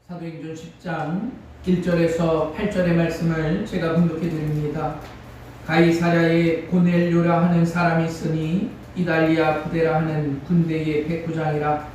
사도행전 10장 1절에서 8절의 말씀을 제가 분독해 드립니다. 가이사랴에 고넬료라 하는 사람이 있으니 이달리아 부대라 하는 군대의 백부장이라.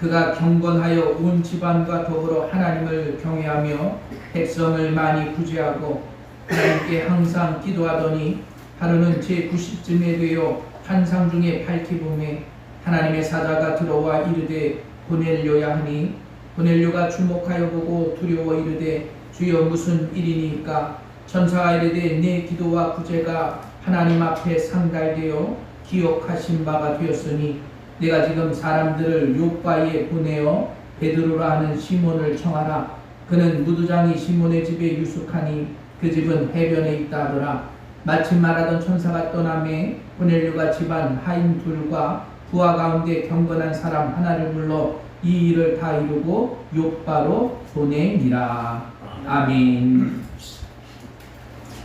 그가 경건하여 온 집안과 더불어 하나님을 경외하며 백성을 많이 구제하고 하나님께 항상 기도하더니 하루는 제90쯤에 되어 환상 중에 밝히 보매 하나님의 사자가 들어와 이르되 고넬료야 하니 고넬료가 주목하여 보고 두려워 이르되 주여 무슨 일이니까? 천사가 이르되 내 기도와 구제가 하나님 앞에 상달되어 기억하신 바가 되었으니 내가 지금 사람들을 요바에 보내어 베드로라 하는 시몬을 청하라. 그는 무두장이 시몬의 집에 유숙하니 그 집은 해변에 있다 하더라. 마침 말하던 천사가 떠나매 고넬료가 집안 하인 둘과 부하 가운데 경건한 사람 하나를 불러 이 일을 다 이루고 요바로 보내니라. 아멘.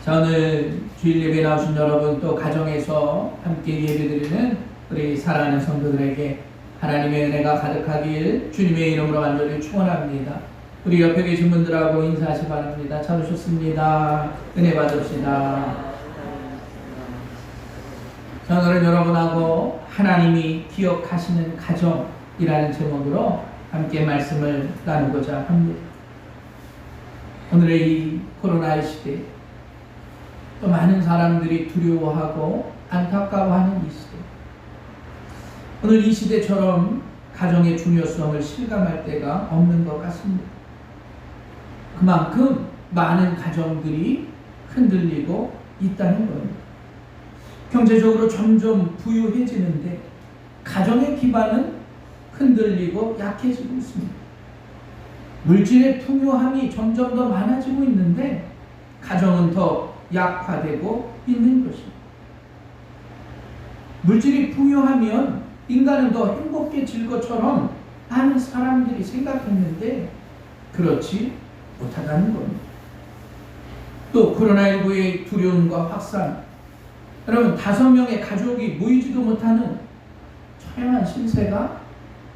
자, 오늘 주일 예배 나오신 여러분, 또 가정에서 함께 예배드리는 우리 사랑하는 성도들에게 하나님의 은혜가 가득하길 주님의 이름으로 간절히 축원합니다. 우리 옆에 계신 분들하고 인사하시 바랍니다. 잘 오셨습니다. 은혜 받읍시다. 자, 오늘은 여러분하고 하나님이 기억하시는 가정이라는 제목으로 함께 말씀을 나누고자 합니다. 오늘의 이 코로나의 시대, 또 많은 사람들이 두려워하고 안타까워하는 이 시대, 오늘 이 시대처럼 가정의 중요성을 실감할 때가 없는 것 같습니다. 그만큼 많은 가정들이 흔들리고 있다는 겁니다. 경제적으로 점점 부유해지는데 가정의 기반은 흔들리고 약해지고 있습니다. 물질의 풍요함이 점점 더 많아지고 있는데 가정은 더 약화되고 있는 것입니다. 물질이 풍요하면 인간은 더 행복해질 것처럼 많은 사람들이 생각했는데 그렇지 못하다는 겁니다. 또 코로나19의 두려움과 확산, 여러분 5명의 가족이 모이지도 못하는 처량한 신세가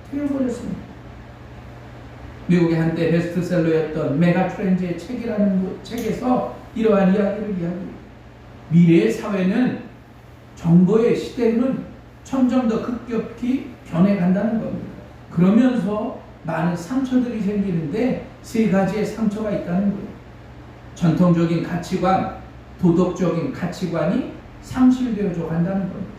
되어버렸습니다. 미국의 한때 베스트셀러였던 메가트렌즈의 책이라는 책에서 이러한 이야기를 이야기해요. 미래의 사회는 정보의 시대는 점점 더 급격히 변해간다는 겁니다. 그러면서 많은 상처들이 생기는데 3가지의 상처가 있다는 거예요. 전통적인 가치관, 도덕적인 가치관이 상실되어져 간다는 겁니다.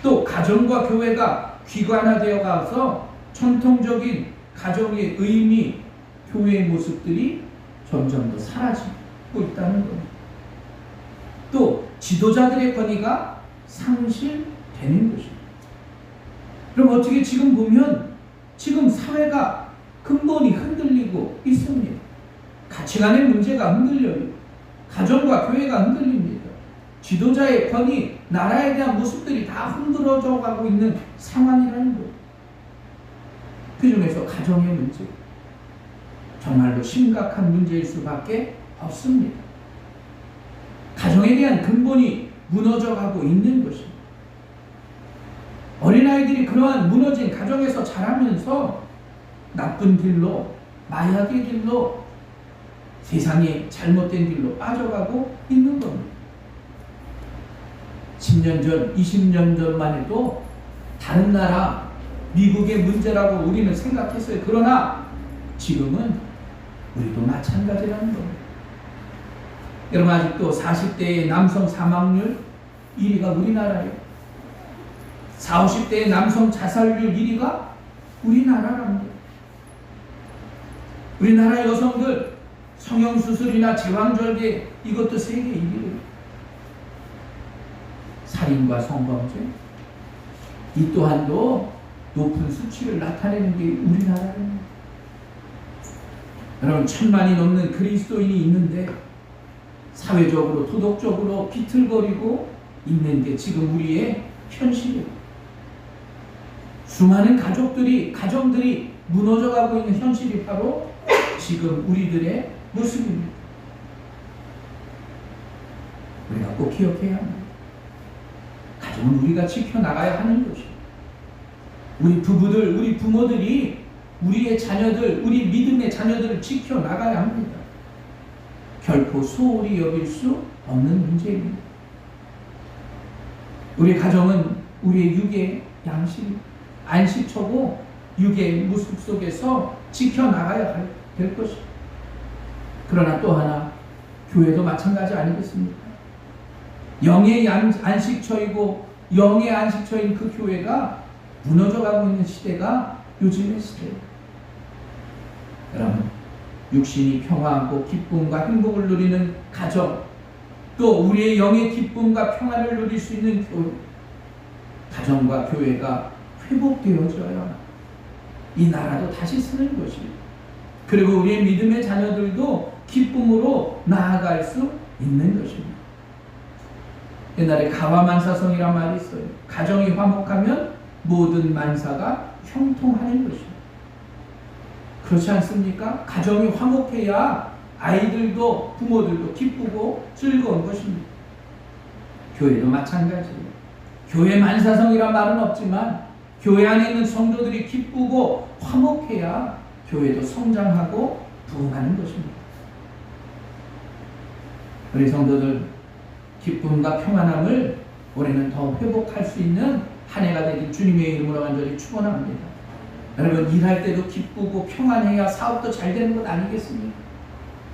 또 가정과 교회가 귀관화되어 가서 전통적인 가정의 의미, 교회의 모습들이 점점 더 사라지고 있다는 겁니다. 또 지도자들의 권위가 상실되는 것입니다. 그럼 어떻게 지금 보면 지금 사회가 근본이 흔들리고 있습니다. 가치관의 문제가 흔들려요. 가정과 교회가 흔들립니다. 지도자의 권위, 나라에 대한 모습들이 다 흔들어져 가고 있는 상황이라는 거예요. 그 중에서 가정의 문제, 정말로 심각한 문제일 수밖에 없습니다. 가정에 대한 근본이 무너져 가고 있는 것입니다. 어린아이들이 그러한 무너진 가정에서 자라면서 나쁜 길로, 마약의 길로, 세상의 잘못된 길로 빠져가고 있는 겁니다. 10년 전, 20년 전만 해도 다른 나라, 미국의 문제라고 우리는 생각했어요. 그러나 지금은 우리도 마찬가지라는 겁니다. 여러분, 아직도 40대의 남성 사망률 1위가 우리나라예요. 40, 50대의 남성 자살률 1위가 우리나라랍니다. 우리나라 여성들 성형수술이나 제왕절개, 이것도 세계 1위예요. 살인과 성범죄, 이 또한도 높은 수치를 나타내는 게 우리나라입니다. 여러분, 1000만이 넘는 그리스도인이 있는데 사회적으로 도덕적으로 비틀거리고 있는 게 지금 우리의 현실이에요. 수많은 가정들이 무너져가고 있는 현실이 바로 지금 우리들의 모습입니다. 우리가 꼭 기억해야 합니다. 가정은 우리가 지켜나가야 하는 것입니다. 우리 부부들, 우리 부모들이 우리의 자녀들, 우리 믿음의 자녀들을 지켜나가야 합니다. 결코 소홀히 여길 수 없는 문제입니다. 우리 가정은 우리의 육의 양식, 안식처고 육의 모습 속에서 지켜나가야 될 것입니다. 그러나 또 하나, 교회도 마찬가지 아니겠습니까? 영의 안식처이고 영의 안식처인 그 교회가 무너져가고 있는 시대가 요즘의 시대예요. 여러분, 육신이 평화하고 기쁨과 행복을 누리는 가정, 또 우리의 영의 기쁨과 평화를 누릴 수 있는 가정과 교회가 회복되어져야 이 나라도 다시 서는 것입니다. 그리고 우리의 믿음의 자녀들도 기쁨으로 나아갈 수 있는 것입니다. 옛날에 가화만사성이란 말이 있어요. 가정이 화목하면 모든 만사가 형통하는 것입니다. 그렇지 않습니까? 가정이 화목해야 아이들도 부모들도 기쁘고 즐거운 것입니다. 교회도 마찬가지예요. 교회 만사성이란 말은 없지만 교회 안에 있는 성도들이 기쁘고 화목해야 교회도 성장하고 부흥하는 것입니다. 우리 성도들 기쁨과 평안함을 올해는 더 회복할 수 있는 한 해가 되길 주님의 이름으로 간절히 축원합니다. 여러분, 일할 때도 기쁘고 평안해야 사업도 잘 되는 것 아니겠습니까?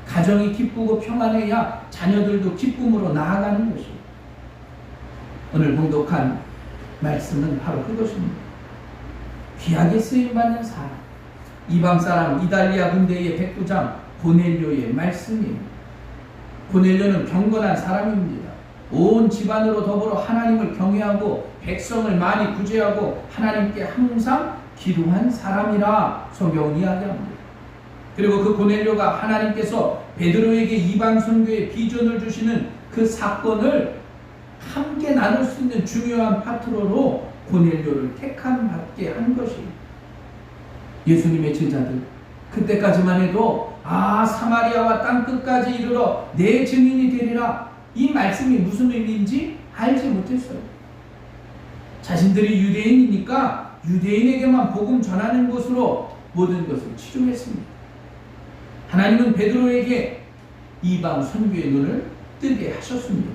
가정이 기쁘고 평안해야 자녀들도 기쁨으로 나아가는 것입니다. 오늘 봉독한 말씀은 바로 그것입니다. 귀하게 쓰임받는 사람, 이방 사람 이달리아 군대의 백부장 고넬료의 말씀입니다. 고넬료는 경건한 사람입니다. 온 집안으로 더불어 하나님을 경외하고 백성을 많이 구제하고 하나님께 항상 기도한 사람이라 성경은 이야기합니다. 그리고 그 고넬료가 하나님께서 베드로에게 이방 선교의 비전을 주시는 그 사건을 함께 나눌 수 있는 중요한 파트너로 고넬료를 택함받게 한 것입니다. 예수님의 제자들, 그때까지만 해도 사마리아와 땅끝까지 이르러 내 증인이 되리라, 이 말씀이 무슨 의미인지 알지 못했어요. 자신들이 유대인이니까 유대인에게만 복음 전하는 것으로 모든 것을 치중했습니다. 하나님은 베드로에게 이방 선교의 눈을 뜨게 하셨습니다.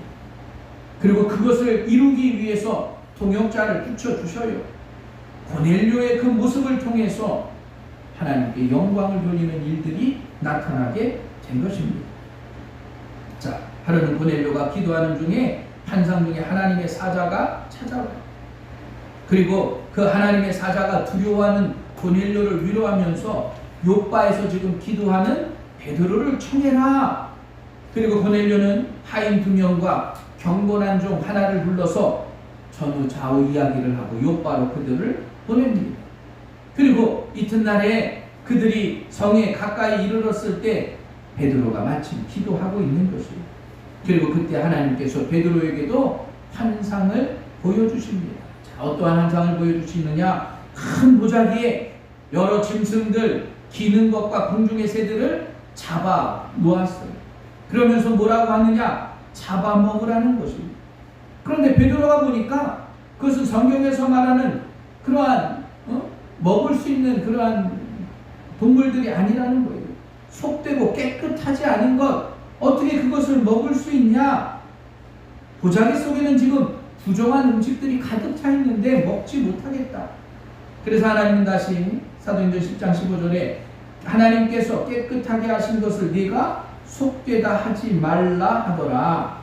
그리고 그것을 이루기 위해서 동역자를 붙여주셔요. 고넬료의 그 모습을 통해서 하나님께 영광을 돌리는 일들이 나타나게 된 것입니다. 자, 하루는 고넬료가 기도하는 중에 환상 중에 하나님의 사자가 찾아와요. 그리고 그 하나님의 사자가 두려워하는 고넬료를 위로하면서 요바에서 지금 기도하는 베드로를 청해라. 그리고 고넬료는 하인 2명과 경건한 종 하나를 불러서 전후 좌우 이야기를 하고 요바로 그들을 보냅니다. 그리고 이튿날에 그들이 성에 가까이 이르렀을 때 베드로가 마침 기도하고 있는 것이에요. 그리고 그때 하나님께서 베드로에게도 환상을 보여주십니다. 자, 어떠한 환상을 보여주시느냐? 큰 보자기에 여러 짐승들, 기는 것과 공중의 새들을 잡아 놓았어요. 그러면서 뭐라고 하느냐? 잡아먹으라는 것입니다. 그런데 베드로가 보니까 그것은 성경에서 말하는 그러한 먹을 수 있는 그러한 동물들이 아니라는 거예요. 속되고 깨끗하지 않은 것, 어떻게 그것을 먹을 수 있냐? 보자기 속에는 지금 부정한 음식들이 가득 차 있는데 먹지 못하겠다. 그래서 하나님은 다시 사도행전 10장 15절에 하나님께서 깨끗하게 하신 것을 네가 속되다 하지 말라 하더라.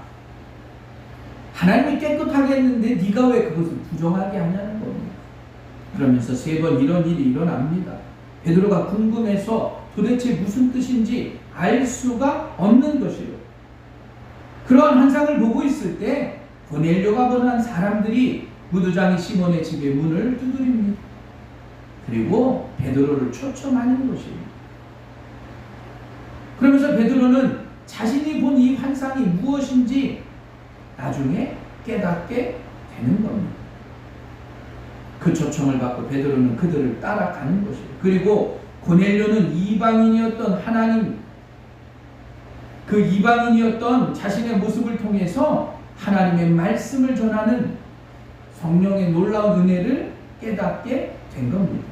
하나님이 깨끗하게 했는데 네가 왜 그것을 부정하게 하냐는 겁니다. 그러면서 3번 이런 일이 일어납니다. 베드로가 궁금해서 도대체 무슨 뜻인지 알 수가 없는 것이요. 그러한 환상을 보고 있을 때 고넬료가 보는 사람들이 무두장이 시몬의 집에 문을 두드립니다. 그리고 베드로를 초청하는 것입니다. 그러면서 베드로는 자신이 본 이 환상이 무엇인지 나중에 깨닫게 되는 겁니다. 그 초청을 받고 베드로는 그들을 따라가는 것이에요. 그리고 고넬료는 이방인이었던 그 이방인이었던 자신의 모습을 통해서 하나님의 말씀을 전하는 성령의 놀라운 은혜를 깨닫게 된 겁니다.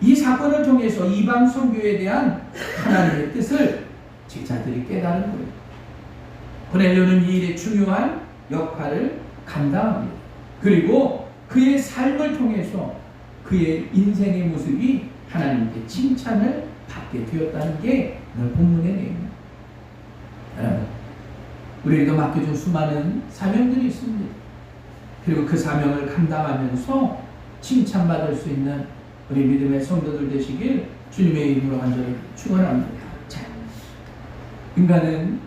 이 사건을 통해서 이방 선교에 대한 하나님의 뜻을 제자들이 깨달은 거예요. 고넬료는 이 일에 중요한 역할을 감당합니다. 그리고 그의 삶을 통해서 그의 인생의 모습이 하나님께 칭찬을 받게 되었다는 게 오늘 본문의 내용입니다. 여러분, 우리에게 맡겨준 수많은 사명들이 있습니다. 그리고 그 사명을 감당하면서 칭찬받을 수 있는 우리 믿음의 성도들 되시길 주님의 이름으로 간절히 축원합니다. 자, 인간은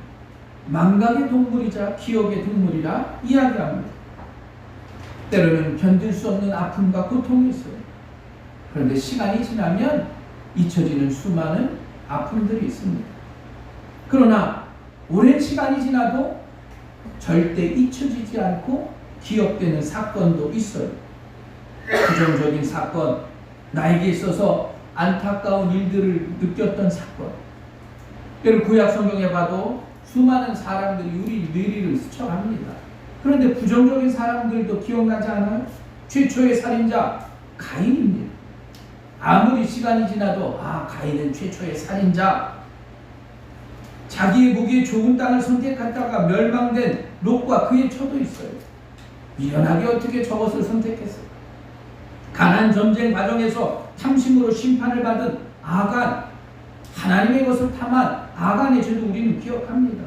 망각의 동물이자 기억의 동물이라 이야기합니다. 때로는 견딜 수 없는 아픔과 고통이 있어요. 그런데 시간이 지나면 잊혀지는 수많은 아픔들이 있습니다. 그러나 오랜 시간이 지나도 절대 잊혀지지 않고 기억되는 사건도 있어요. 부정적인 사건, 나에게 있어서 안타까운 일들을 느꼈던 사건. 여러분, 구약 성경에 봐도 수많은 사람들이 우리 뇌리를 스쳐갑니다. 그런데 부정적인 사람들도 기억나지 않아요? 최초의 살인자 가인입니다. 아무리 시간이 지나도 가인은 최초의 살인자. 자기의 보기에 좋은 땅을 선택하다가 멸망된 롯과 그의 처도 있어요. 미련하게 어떻게 저것을 선택했어요? 가나안 전쟁 과정에서 탐심으로 심판을 받은 아간, 하나님의 것을 탐한 아간의 죄도 우리는 기억합니다.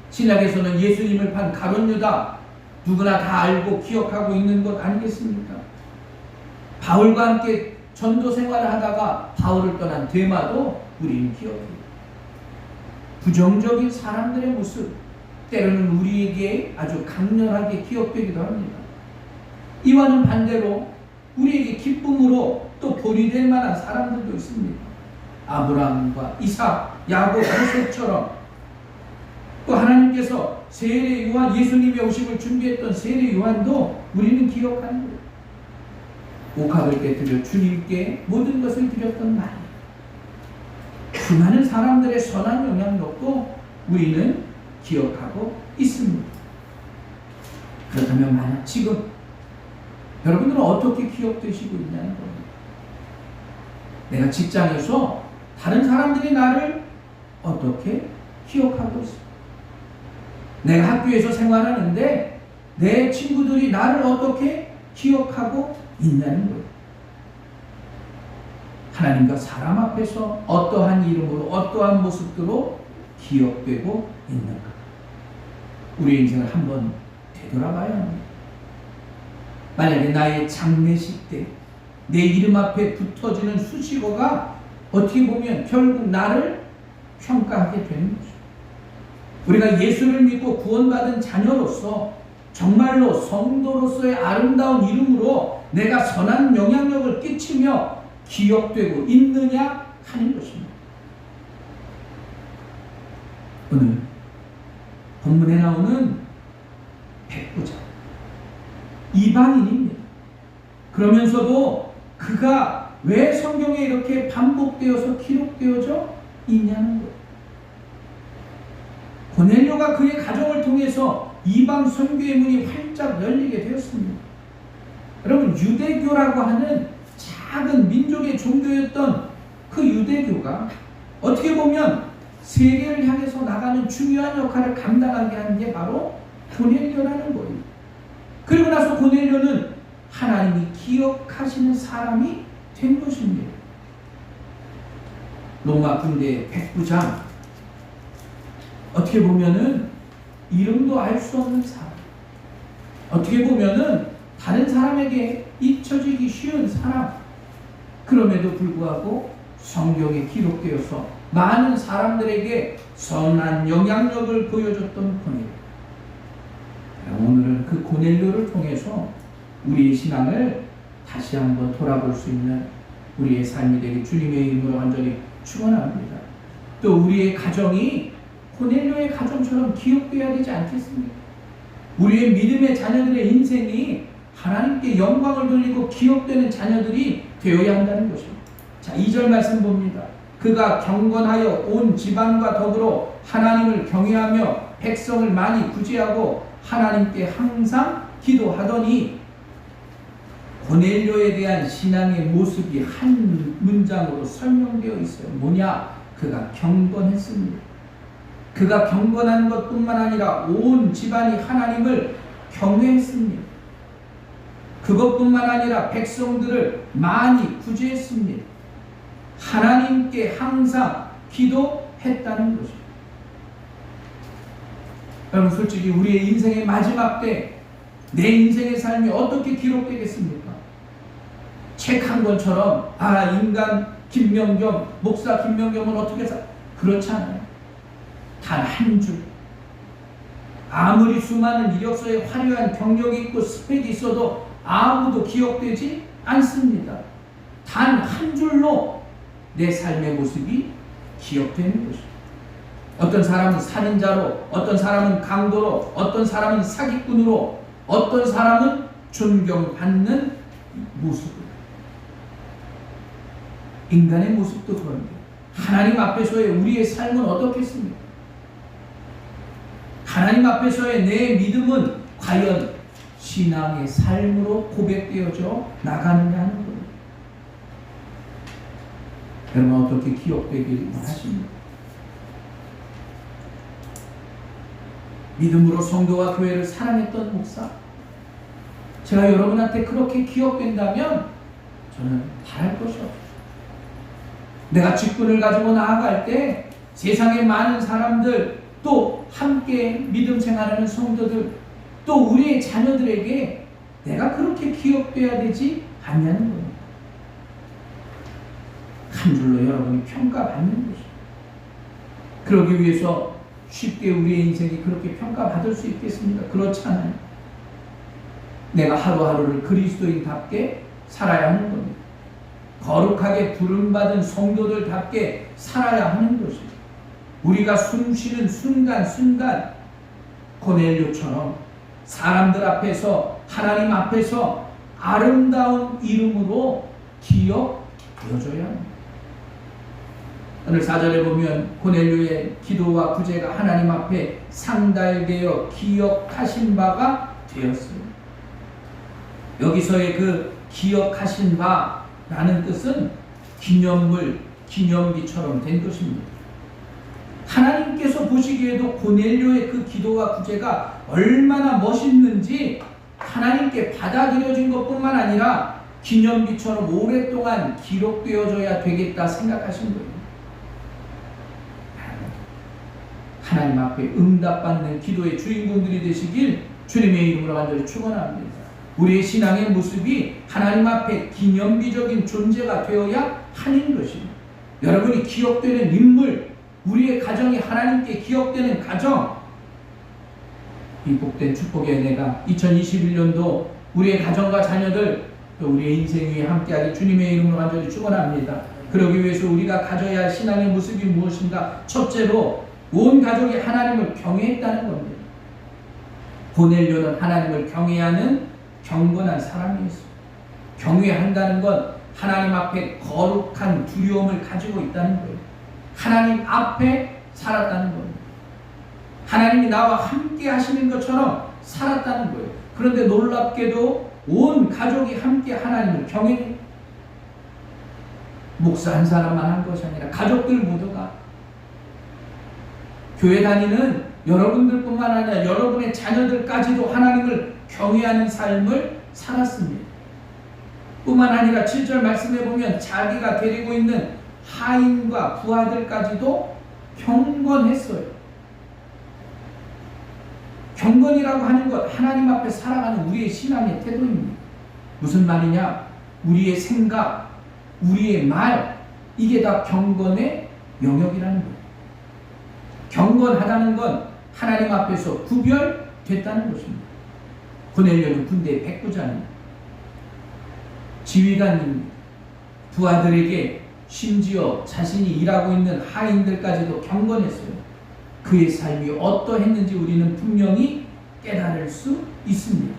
신약에서는 예수님을 판 가룟 유다, 누구나 다 알고 기억하고 있는 것 아니겠습니까? 바울과 함께 전도 생활을 하다가 바울을 떠난 데마도 우리는 기억해요. 부정적인 사람들의 모습, 때로는 우리에게 아주 강렬하게 기억되기도 합니다. 이와는 반대로 우리에게 기쁨으로 또 본이 될 만한 사람들도 있습니다. 아브라함과 이삭, 야곱, 요셉처럼, 또 하나님께서 세례 요한, 예수님의 오심을 준비했던 세례 요한도 우리는 기억하는 거예요. 옥합을 깨뜨려 주님께 모든 것을 드렸던 날, 수많은 사람들의 선한 영향력도 우리는 기억하고 있습니다. 그렇다면 만약 지금 여러분들은 어떻게 기억되시고 있냐는 겁니다. 내가 직장에서 다른 사람들이 나를 어떻게 기억하고 있습니다. 내가 학교에서 생활하는데 내 친구들이 나를 어떻게 기억하고 있냐는 거예요. 하나님과 사람 앞에서 어떠한 이름으로 어떠한 모습으로 기억되고 있는가. 우리의 인생을 한번 되돌아봐야 합니다. 만약에 나의 장례식 때 내 이름 앞에 붙어지는 수식어가 어떻게 보면 결국 나를 평가하게 되는 거죠. 우리가 예수를 믿고 구원받은 자녀로서 정말로 성도로서의 아름다운 이름으로 내가 선한 영향력을 끼치며 기억되고 있느냐 하는 것입니다. 오늘 본문에 나오는 백부장, 이방인입니다. 그러면서도 그가 왜 성경에 이렇게 반복되어서 기록되어져 있냐는 거예요. 고넬료가 그의 가정을 통해서 이방 선교의 문이 활짝 열리게 되었습니다. 여러분, 유대교라고 하는 작은 민족의 종교였던 그 유대교가 어떻게 보면 세계를 향해서 나가는 중요한 역할을 감당하게 한 게 바로 고넬료라는 거예요. 그리고 나서 고넬료는 하나님이 기억하시는 사람이 된 것입니다. 로마 군대의 백부장, 어떻게 보면은 이름도 알 수 없는 사람, 어떻게 보면은 다른 사람에게 잊혀지기 쉬운 사람, 그럼에도 불구하고 성경에 기록되어서 많은 사람들에게 선한 영향력을 보여줬던 고넬료. 오늘은 그 고넬료를 통해서 우리의 신앙을 다시 한번 돌아볼 수 있는 우리의 삶이 되게 주님의 이름으로 간절히 축원합니다. 또 우리의 가정이 고넬료의 가정처럼 기억되어야 되지 않겠습니까? 우리의 믿음의 자녀들의 인생이 하나님께 영광을 돌리고 기억되는 자녀들이 되어야 한다는 것입니다. 자, 2절 말씀 봅니다. 그가 경건하여 온 지방과 더불어 하나님을 경외하며 백성을 많이 구제하고 하나님께 항상 기도하더니, 고넬료에 대한 신앙의 모습이 한 문장으로 설명되어 있어요. 뭐냐? 그가 경건했습니다. 그가 경건한 것뿐만 아니라 온 집안이 하나님을 경외했습니다. 그것뿐만 아니라 백성들을 많이 구제했습니다. 하나님께 항상 기도했다는 것입니다. 여러분, 솔직히 우리의 인생의 마지막 때 내 인생의 삶이 어떻게 기록되겠습니까? 책 한 권처럼 인간 김명겸, 목사 김명겸은 어떻게 그렇지 않아요. 단 한 줄. 아무리 수많은 이력서에 화려한 경력이 있고 스펙이 있어도 아무도 기억되지 않습니다. 단 한 줄로 내 삶의 모습이 기억되는 것입니다. 어떤 사람은 살인자로, 어떤 사람은 강도로, 어떤 사람은 사기꾼으로, 어떤 사람은 존경받는 모습으로. 인간의 모습도 그런데 하나님 앞에서의 우리의 삶은 어떻겠습니까? 하나님 앞에서의 내 믿음은 과연 신앙의 삶으로 고백되어져 나가느냐 하는 겁니다. 여러분, 어떻게 기억되기를 원하십니까? 믿음으로 성도와 교회를 사랑했던 목사, 제가 여러분한테 그렇게 기억된다면 저는 바랄 것이 없어요. 내가 직분을 가지고 나아갈 때 세상의 많은 사람들, 또 함께 믿음 생활하는 성도들, 또 우리의 자녀들에게 내가 그렇게 기억돼야 되지 않냐는 겁니다. 한 줄로 여러분이 평가받는 것입니다. 그러기 위해서 쉽게 우리의 인생이 그렇게 평가받을 수 있겠습니까? 그렇지 않아요. 내가 하루하루를 그리스도인답게 살아야 하는 겁니다. 거룩하게 부름받은 성도들답게 살아야 하는 것입니다. 우리가 숨쉬는 순간순간 고넬료처럼 사람들 앞에서, 하나님 앞에서 아름다운 이름으로 기억되어져야 합니다. 오늘 4절에 보면 고넬료의 기도와 구제가 하나님 앞에 상달되어 기억하신 바가 되었습니다. 여기서의 그 기억하신 바라는 뜻은 기념물, 기념비처럼 된 것입니다. 하나님께서 보시기에도 고넬료의 그 기도와 구제가 얼마나 멋있는지 하나님께 받아들여진 것뿐만 아니라 기념비처럼 오랫동안 기록되어져야 되겠다 생각하신 거예요. 하나님 앞에 응답받는 기도의 주인공들이 되시길 주님의 이름으로 간절히 축원합니다. 우리의 신앙의 모습이 하나님 앞에 기념비적인 존재가 되어야 하는 것입니다. 여러분이 기억되는 인물, 우리의 가정이 하나님께 기억되는 가정, 이 복된 축복의 은혜가 2021년도 우리의 가정과 자녀들, 또 우리의 인생 위에 함께하기 주님의 이름으로 간절히 축원합니다. 그러기 위해서 우리가 가져야 할 신앙의 모습이 무엇인가? 첫째로 온 가족이 하나님을 경외했다는 겁니다. 고넬료는 하나님을 경외하는 경건한 사람이었습니다. 경외한다는 건 하나님 앞에 거룩한 두려움을 가지고 있다는 거예요. 하나님 앞에 살았다는 겁니다. 하나님이 나와 함께 하시는 것처럼 살았다는 거예요. 그런데 놀랍게도 온 가족이 함께 하나님을 경외해요. 목사 한 사람만 한 것이 아니라 가족들 모두가, 교회 다니는 여러분들뿐만 아니라 여러분의 자녀들까지도 하나님을 경외하는 삶을 살았습니다. 뿐만 아니라 7절 말씀에 보면 자기가 데리고 있는 하인과 부하들까지도 경건했어요. 경건이라고 하는 것, 하나님 앞에 살아가는 우리의 신앙의 태도입니다. 무슨 말이냐? 우리의 생각, 우리의 말, 이게 다 경건의 영역이라는 거예요. 경건하다는 건 하나님 앞에서 구별됐다는 것입니다. 고넬료는 군대의 백부장입니다. 지휘관입니다. 부하들에게, 심지어 자신이 일하고 있는 하인들까지도 경건했어요. 그의 삶이 어떠했는지 우리는 분명히 깨달을 수 있습니다.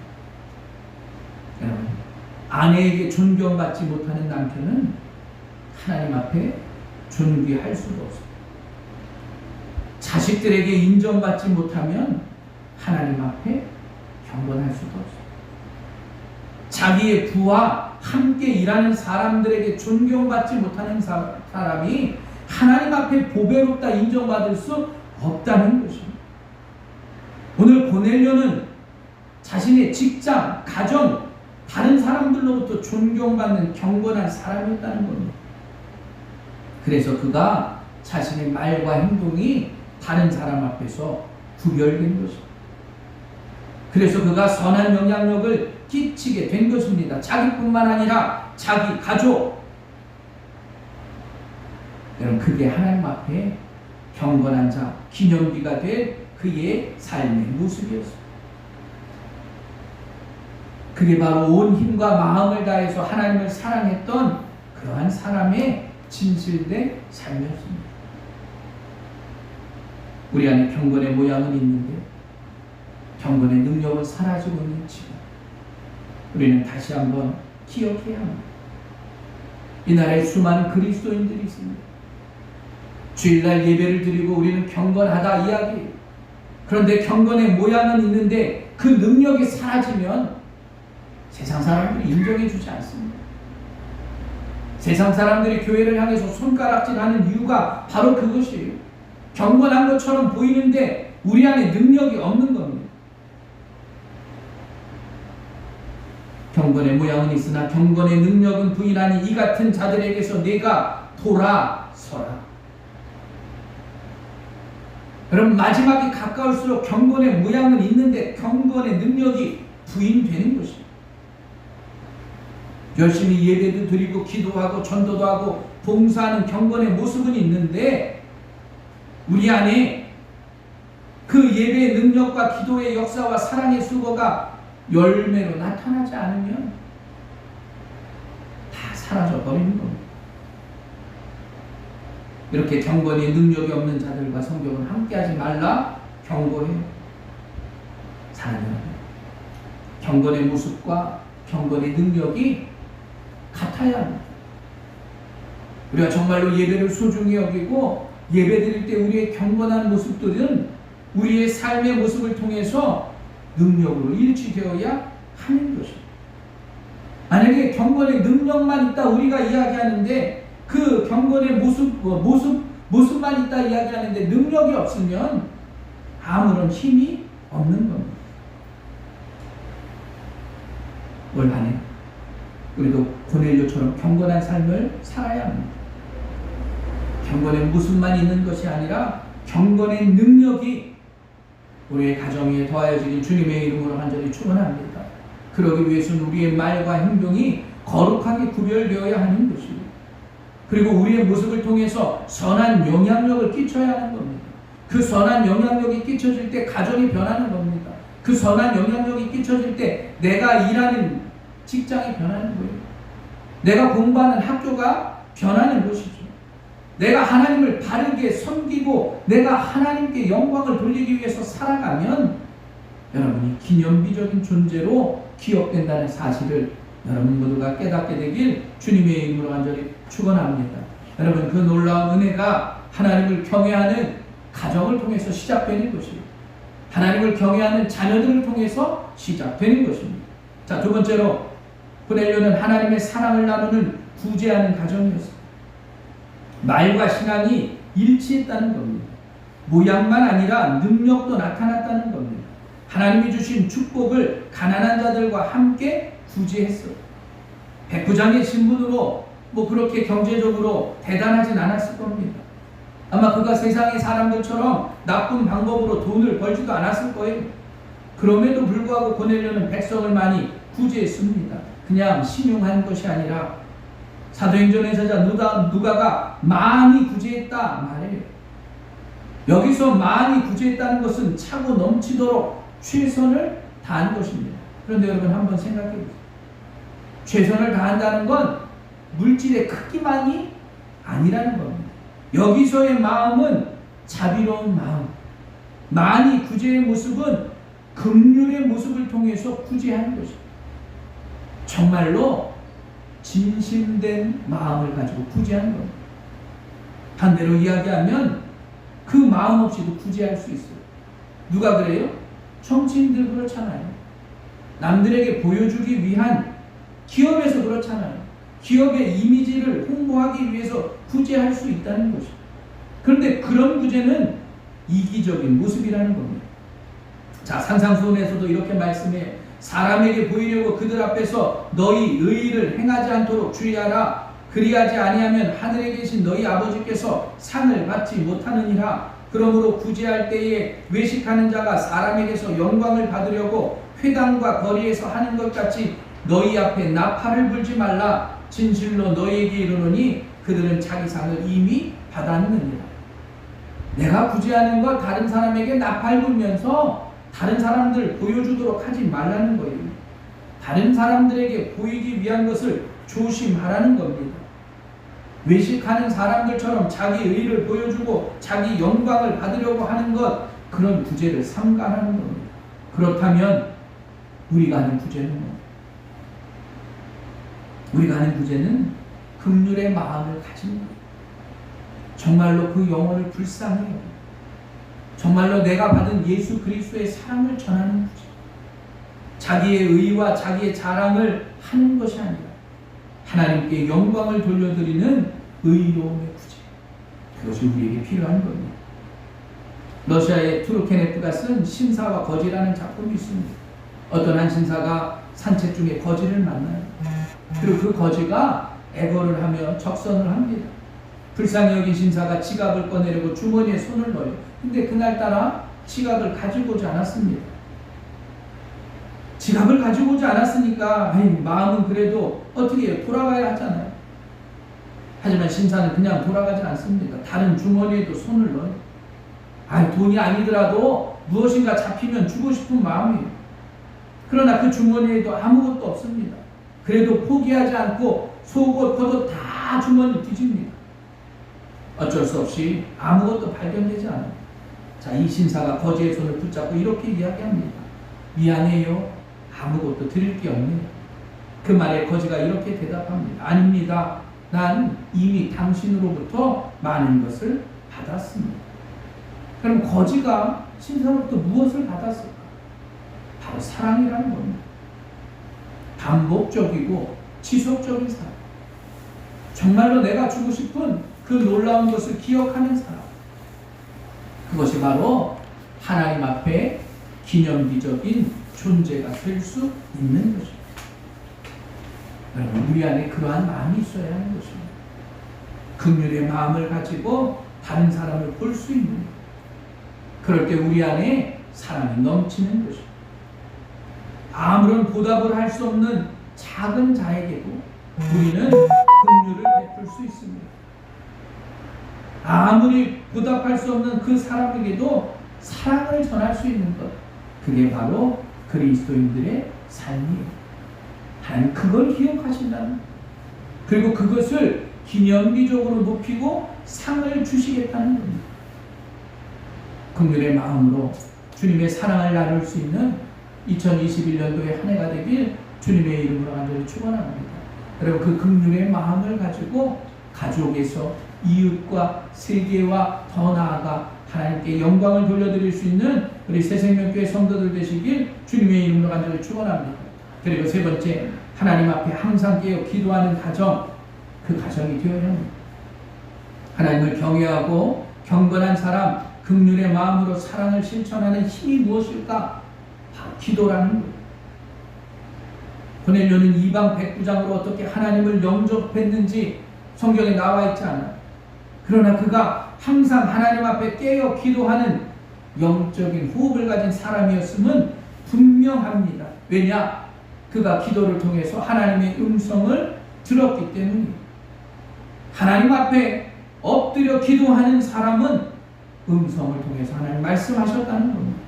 여러분, 아내에게 존경받지 못하는 남편은 하나님 앞에 존귀할 수가 없습니다. 자식들에게 인정받지 못하면 하나님 앞에 경건할 수가 없습니다. 자기의 부하, 함께 일하는 사람들에게 존경받지 못하는 사람이 하나님 앞에 보배롭다 인정받을 수 없다는 것입니다. 오늘 고넬료는 자신의 직장, 가정, 다른 사람들로부터 존경받는 경건한 사람이었다는 겁니다. 그래서 그가 자신의 말과 행동이 다른 사람 앞에서 구별된 것입니다. 그래서 그가 선한 영향력을 끼치게 된 것입니다. 자기뿐만 아니라 자기 가족. 여러분, 그게 하나님 앞에 경건한 자, 기념비가 된 그의 삶의 모습이었습니다. 그게 바로 온 힘과 마음을 다해서 하나님을 사랑했던 그러한 사람의 진실된 삶이었습니다. 우리 안에 경건의 모양은 있는데 경건의 능력은 사라지고 있는 지금 우리는 다시 한번 기억해야 합니다. 이 나라에 수많은 그리스도인들이 있습니다. 주일날 예배를 드리고 우리는 경건하다 이야기해요. 그런데 경건의 모양은 있는데 그 능력이 사라지면 세상 사람들이 인정해 주지 않습니다. 세상 사람들이 교회를 향해서 손가락질하는 이유가 바로 그것이에요. 경건한 것처럼 보이는데 우리 안에 능력이 없는 겁니다. 경건의 모양은 있으나 경건의 능력은 부인하니 이 같은 자들에게서 내가 돌아서라. 여러분, 마지막이 가까울수록 경건의 모양은 있는데 경건의 능력이 부인되는 것입니다. 열심히 예배도 드리고 기도하고 전도도 하고 봉사하는 경건의 모습은 있는데 우리 안에 그 예배의 능력과 기도의 역사와 사랑의 수고가 열매로 나타나지 않으면 다 사라져버리는 겁니다. 이렇게 경건의 능력이 없는 자들과 성경은 함께하지 말라 경고해요. 사랑하는 경건의 모습과 경건의 능력이 같아야 합니다. 우리가 정말로 예배를 소중히 여기고 예배 드릴 때 우리의 경건한 모습들은 우리의 삶의 모습을 통해서 능력으로 일치되어야 하는 것입니다. 만약에 경건의 능력만 있다 우리가 이야기하는데 그 경건의 모습만 있다 이야기하는데 능력이 없으면 아무런 힘이 없는 겁니다. 올 한해 우리도 고넬료처럼 경건한 삶을 살아야 합니다. 경건의 모습만 있는 것이 아니라 경건의 능력이 우리의 가정에 더하여지길 주님의 이름으로 간절히 축원합니다. 그러기 위해서는 우리의 말과 행동이 거룩하게 구별되어야 하는 것입니다. 그리고 우리의 모습을 통해서 선한 영향력을 끼쳐야 하는 겁니다. 그 선한 영향력이 끼쳐질 때 가정이 변하는 겁니다. 그 선한 영향력이 끼쳐질 때 내가 일하는 직장이 변하는 거예요. 내가 공부하는 학교가 변하는 것이죠. 내가 하나님을 바르게 섬기고 내가 하나님께 영광을 돌리기 위해서 살아가면 여러분이 기념비적인 존재로 기억된다는 사실을 여러분 모두가 깨닫게 되길 주님의 이름으로 간절히 축원합니다. 여러분, 그 놀라운 은혜가 하나님을 경외하는 가정을 통해서 시작되는 것이에요. 하나님을 경외하는 자녀들을 통해서 시작되는 것입니다. 자, 두 번째로 고넬료는 하나님의 사랑을 나누는 구제하는 가정이었습니다. 말과 신앙이 일치했다는 겁니다. 모양만 아니라 능력도 나타났다는 겁니다. 하나님이 주신 축복을 가난한 자들과 함께 구제했어요. 백부장의 신분으로 그렇게 경제적으로 대단하진 않았을 겁니다. 아마 그가 세상의 사람들처럼 나쁜 방법으로 돈을 벌지도 않았을 거예요. 그럼에도 불구하고 고넬료는 백성을 많이 구제했습니다. 그냥 신용한 것이 아니라 사도행전에서 누가가 많이 구제했다 말해요. 여기서 많이 구제했다는 것은 차고 넘치도록 최선을 다한 것입니다. 그런데 여러분 한번 생각해 보세요. 최선을 다한다는 건 물질의 크기만이 아니라는 겁니다. 여기서의 마음은 자비로운 마음, 많이 구제의 모습은 긍휼의 모습을 통해서 구제하는 것입니다. 정말로 진심된 마음을 가지고 구제하는 겁니다. 반대로 이야기하면 그 마음 없이도 구제할 수 있어요. 누가 그래요? 정치인들 그렇잖아요. 남들에게 보여주기 위한 기업에서 그렇잖아요. 기업의 이미지를 홍보하기 위해서 구제할 수 있다는 것이죠. 그런데 그런 구제는 이기적인 모습이라는 겁니다. 자, 산상수훈에서도 이렇게 말씀해 사람에게 보이려고 그들 앞에서 너희 의의를 행하지 않도록 주의하라. 그리하지 아니하면 하늘에 계신 너희 아버지께서 상을 받지 못하느니라. 그러므로 구제할 때에 외식하는 자가 사람에게서 영광을 받으려고 회당과 거리에서 하는 것 같이 너희 앞에 나팔을 불지 말라. 진실로 너희에게 이르노니 그들은 자기 상을 이미 받았느니라. 내가 구제하는 것 다른 사람에게 나팔 불면서 다른 사람들 보여주도록 하지 말라는 거예요. 다른 사람들에게 보이기 위한 것을 조심하라는 겁니다. 외식하는 사람들처럼 자기 의의를 보여주고 자기 영광을 받으려고 하는 것, 그런 구제를 삼가하는 겁니다. 그렇다면 우리가 하는 구제는 뭐? 우리가 하는 구제는 긍휼의 마음을 가진 거예요. 정말로 그 영혼을 불쌍해요. 정말로 내가 받은 예수 그리스도의 사랑을 전하는 구제. 자기의 의와 자기의 자랑을 하는 것이 아니라 하나님께 영광을 돌려드리는 의로움의 구제. 그것이 우리에게 필요한 겁니다. 러시아의 투르케네프가 쓴 신사와 거지라는 작품이 있습니다. 어떤 한 신사가 산책 중에 거지를 만나요. 그리고 그 거지가 애걸을 하며 적선을 합니다. 불쌍히 여긴 신사가 지갑을 꺼내려고 주머니에 손을 넣어요. 근데 그날따라 지갑을 가지고 오지 않았습니다. 지갑을 가지고 오지 않았으니까 마음은 그래도 어떻게 해요? 돌아가야 하잖아요. 하지만 신사는 그냥 돌아가지 않습니다. 다른 주머니에도 손을 넣어요. 돈이 아니더라도 무엇인가 잡히면 주고 싶은 마음이에요. 그러나 그 주머니에도 아무것도 없습니다. 그래도 포기하지 않고 속옷, 겉옷 다 주머니를 뒤집니다. 어쩔 수 없이 아무것도 발견되지 않아요. 자, 이 신사가 거지의 손을 붙잡고 이렇게 이야기합니다. 미안해요. 아무것도 드릴 게 없네요. 그 말에 거지가 이렇게 대답합니다. 아닙니다. 난 이미 당신으로부터 많은 것을 받았습니다. 그럼 거지가 신사로부터 무엇을 받았을까? 바로 사랑이라는 겁니다. 반복적이고 지속적인 사랑. 정말로 내가 주고 싶은 그 놀라운 것을 기억하는 사람. 그것이 바로 하나님 앞에 기념비적인 존재가 될 수 있는 것입니다. 여러분, 우리 안에 그러한 마음이 있어야 하는 것입니다. 긍휼의 마음을 가지고 다른 사람을 볼 수 있는 것. 그럴 때 우리 안에 사랑이 넘치는 것입니다. 아무런 보답을 할 수 없는 작은 자에게도 우리는 긍휼을 베풀 수 있습니다. 아무리 보답할 수 없는 그 사람에게도 사랑을 전할 수 있는 것, 그게 바로 그리스도인들의 삶이에요. 하나님 그걸 기억하신다는 것. 그리고 그것을 기념비적으로 높이고 상을 주시겠다는 겁니다. 긍휼의 마음으로 주님의 사랑을 나눌 수 있는 2021년도의 한 해가 되길 주님의 이름으로 간절히 축원합니다. 그리고 그 긍휼의 마음을 가지고 가족에서 이웃과 세계와 더 나아가 하나님께 영광을 돌려드릴 수 있는 우리 새생명교회 성도들 되시길 주님의 이름으로 간절히 축원합니다. 그리고 세 번째, 하나님 앞에 항상 깨어 기도하는 가정, 그 가정이 되어야 합니다. 하나님을 경외하고 경건한 사람, 긍휼의 마음으로 사랑을 실천하는 힘이 무엇일까? 바로 기도라는 거예요. 고넬료는 이방 백부장으로 어떻게 하나님을 영접했는지 성경에 나와 있지 않아요. 그러나 그가 항상 하나님 앞에 깨어 기도하는 영적인 호흡을 가진 사람이었음은 분명합니다. 왜냐? 그가 기도를 통해서 하나님의 음성을 들었기 때문이에요. 하나님 앞에 엎드려 기도하는 사람은 음성을 통해서 하나님 말씀하셨다는 겁니다.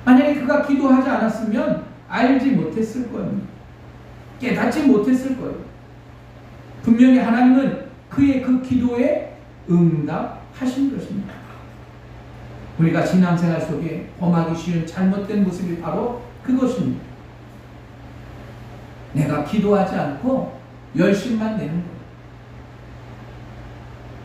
만약에 그가 기도하지 않았으면 알지 못했을 겁니다. 깨닫지 못했을 거예요. 분명히 하나님은 그의 그 기도에 응답하신 것입니다. 우리가 신앙생활 속에 범하기 쉬운 잘못된 모습이 바로 그것입니다. 내가 기도하지 않고 열심만 내는 거예요.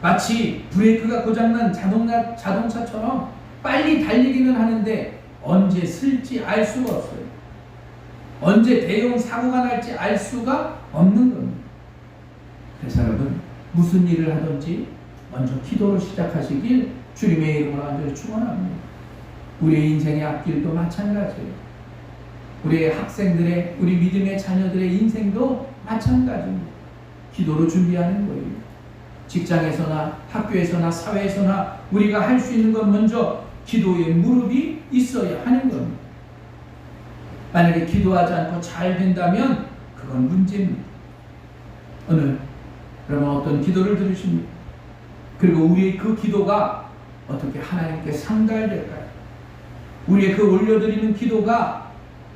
마치 브레이크가 고장난 자동차처럼 빨리 달리기는 하는데 언제 쓸지 알 수가 없어요. 언제 대형 사고가 날지 알 수가 없는 겁니다. 그래서 여러분, 무슨 일을 하든지 먼저 기도로 시작하시길 주님의 이름으로 간절히 축원합니다. 우리의 인생의 앞길도 마찬가지예요. 우리의 학생들의, 우리 믿음의 자녀들의 인생도 마찬가지입니다. 기도로 준비하는 거예요. 직장에서나 학교에서나 사회에서나 우리가 할 수 있는 건 먼저 기도의 무릎이 있어야 하는 겁니다. 만약에 기도하지 않고 잘 된다면 그건 문제입니다. 오늘 그러면 어떤 기도를 들으십니까? 그리고 우리의 그 기도가 어떻게 하나님께 상달될까요? 우리의 그 올려드리는 기도가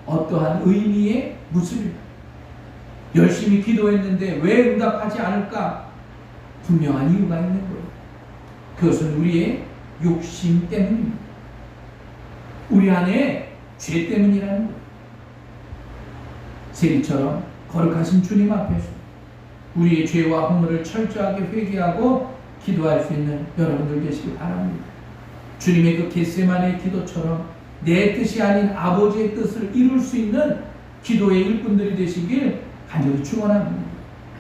어떠한 의미의 모습일까? 열심히 기도했는데 왜 응답하지 않을까? 분명한 이유가 있는 거예요. 그것은 우리의 욕심 때문입니다. 우리 안에 죄 때문이라는 거예요. 세리처럼 거룩하신 주님 앞에서 우리의 죄와 허물을 철저하게 회개하고 기도할 수 있는 여러분들 되시기 바랍니다. 주님의 그 겟세마네 기도처럼 내 뜻이 아닌 아버지의 뜻을 이룰 수 있는 기도의 일꾼들이 되시길 간절히 축원합니다.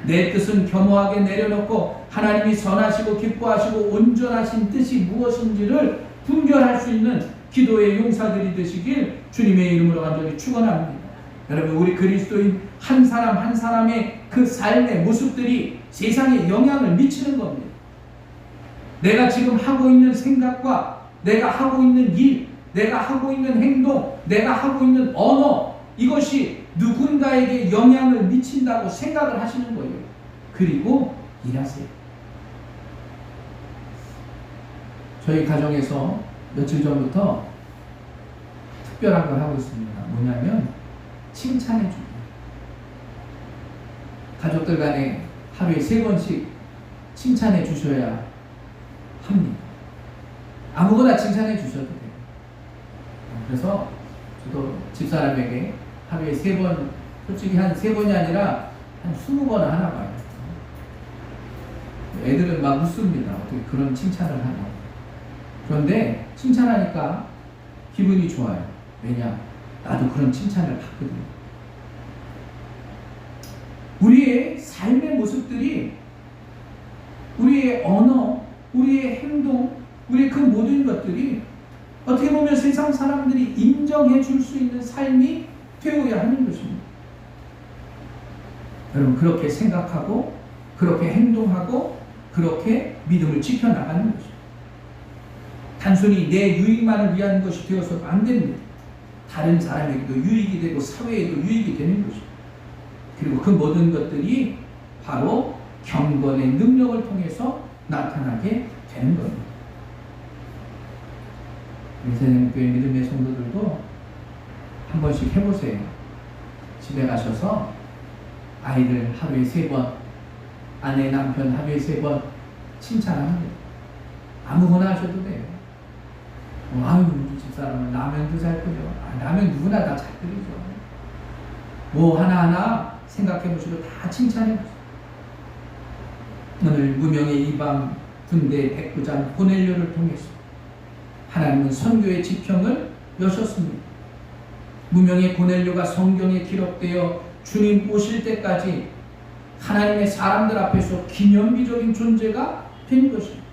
내 뜻은 겸허하게 내려놓고 하나님이 선하시고 기뻐하시고 온전하신 뜻이 무엇인지를 분별할 수 있는 기도의 용사들이 되시길 주님의 이름으로 간절히 축원합니다. 여러분, 우리 그리스도인 한 사람 한 사람의 그 삶의 모습들이 세상에 영향을 미치는 겁니다. 내가 지금 하고 있는 생각과 내가 하고 있는 일, 내가 하고 있는 행동, 내가 하고 있는 언어, 이것이 누군가에게 영향을 미친다고 생각을 하시는 거예요. 그리고 일하세요. 저희 가정에서 며칠 전부터 특별한 걸 하고 있습니다. 뭐냐면 칭찬해 줍니다. 가족들 간에 하루에 3번씩 칭찬해 주셔야 합니다. 아무거나 칭찬해 주셔도 돼요. 그래서 저도 집사람에게 하루에 3번, 솔직히 한 3번이 아니라 한 20번 하나 봐요. 애들은 막 웃습니다. 어떻게 그런 칭찬을 하나. 그런데 칭찬하니까 기분이 좋아요. 왜냐? 나도 그런 칭찬을 받거든요. 우리의 삶의 모습들이, 우리의 언어, 우리의 행동, 우리의 그 모든 것들이 어떻게 보면 세상 사람들이 인정해 줄 수 있는 삶이 되어야 하는 것입니다. 여러분, 그렇게 생각하고 그렇게 행동하고 그렇게 믿음을 지켜나가는 것입니다. 단순히 내 유익만을 위한 것이 되어서도 안 됩니다. 다른 사람에게도 유익이 되고 사회에도 유익이 되는 것입니다. 그리고 그 모든 것들이 바로 경건의 능력을 통해서 나타나게 되는 겁니다. 우리 새생명교회 믿음의 성도들도 한 번씩 해보세요. 집에 가셔서 아이들 하루에 3번, 아내, 남편 하루에 3번 칭찬하는 거예요. 아무거나 하셔도 돼요. 아유, 우리 집사람은 라면도 잘 끓여. 라면 누구나 다 잘 끓이죠. 뭐 하나하나 생각해보시고 다 칭찬해보세요. 오늘 무명의 이방 군대 백부장 고넬료를 통해서 하나님은 선교의 지평을 여셨습니다. 무명의 고넬료가 성경에 기록되어 주님 오실 때까지 하나님의 사람들 앞에서 기념비적인 존재가 된 것입니다.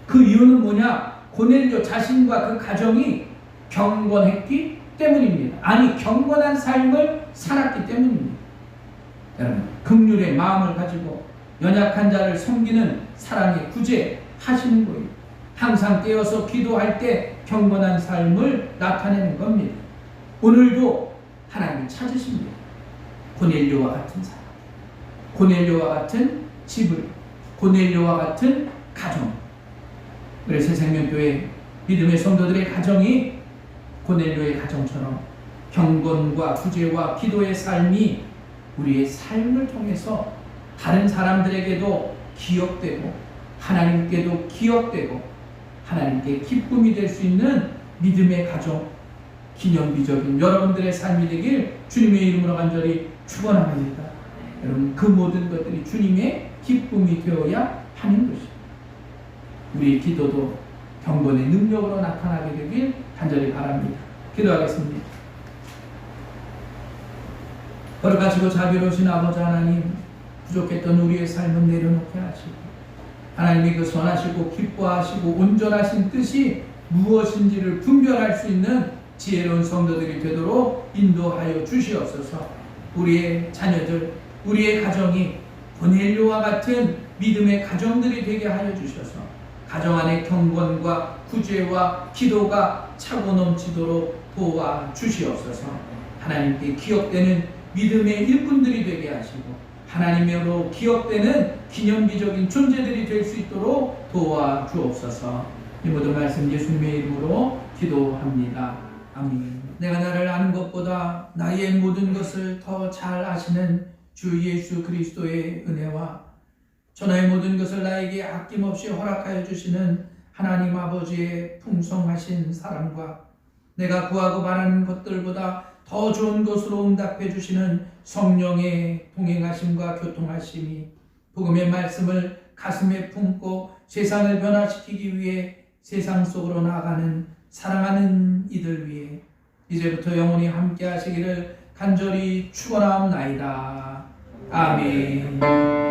그 이유는 뭐냐? 고넬료 자신과 그 가정이 경건했기 때문입니다. 아니, 경건한 삶을 살았기 때문입니다. 여러분, 긍휼의 마음을 가지고 연약한 자를 섬기는 사랑의 구제 하시는 거예요. 항상 깨어서 기도할 때 경건한 삶을 나타내는 겁니다. 오늘도 하나님을 찾으십니다. 고넬료와 같은 사람, 고넬료와 같은 집을, 고넬료와 같은 가정. 우리 새생명교회 믿음의 성도들의 가정이 고넬료의 가정처럼 경건과 구제와 기도의 삶이 우리의 삶을 통해서 다른 사람들에게도 기억되고 하나님께도 기억되고 하나님께 기쁨이 될 수 있는 믿음의 가정, 기념비적인 여러분들의 삶이 되길 주님의 이름으로 간절히 축원합니다. 여러분, 그 모든 것들이 주님의 기쁨이 되어야 하는 것입니다. 우리의 기도도 경건의 능력으로 나타나게 되길 간절히 바랍니다. 기도하겠습니다. 거룩하시고 자비로우신 아버지 하나님, 부족했던 우리의 삶은 내려놓게 하시고 하나님이 그 선하시고 기뻐하시고 온전하신 뜻이 무엇인지를 분별할 수 있는 지혜로운 성도들이 되도록 인도하여 주시옵소서. 우리의 자녀들, 우리의 가정이 고넬료와 같은 믿음의 가정들이 되게 하여 주셔서 가정 안의 경건과 구제와 기도가 차고 넘치도록 도와 주시옵소서. 하나님께 기억되는 믿음의 일꾼들이 되게 하시고 하나님으로 기억되는 기념비적인 존재들이 될 수 있도록 도와 주옵소서. 이 모든 말씀 예수님의 이름으로 기도합니다. 아멘. 내가 나를 아는 것보다 나의 모든 것을 더 잘 아시는 주 예수 그리스도의 은혜와 전하의 모든 것을 나에게 아낌없이 허락하여 주시는 하나님 아버지의 풍성하신 사랑과 내가 구하고 바라는 것들보다 더 좋은 것으로 응답해 주시는 성령의 동행하심과 교통하심이 복음의 말씀을 가슴에 품고 세상을 변화시키기 위해 세상 속으로 나아가는 사랑하는 이들 위해 이제부터 영원히 함께 하시기를 간절히 축원하옵나이다. 아멘.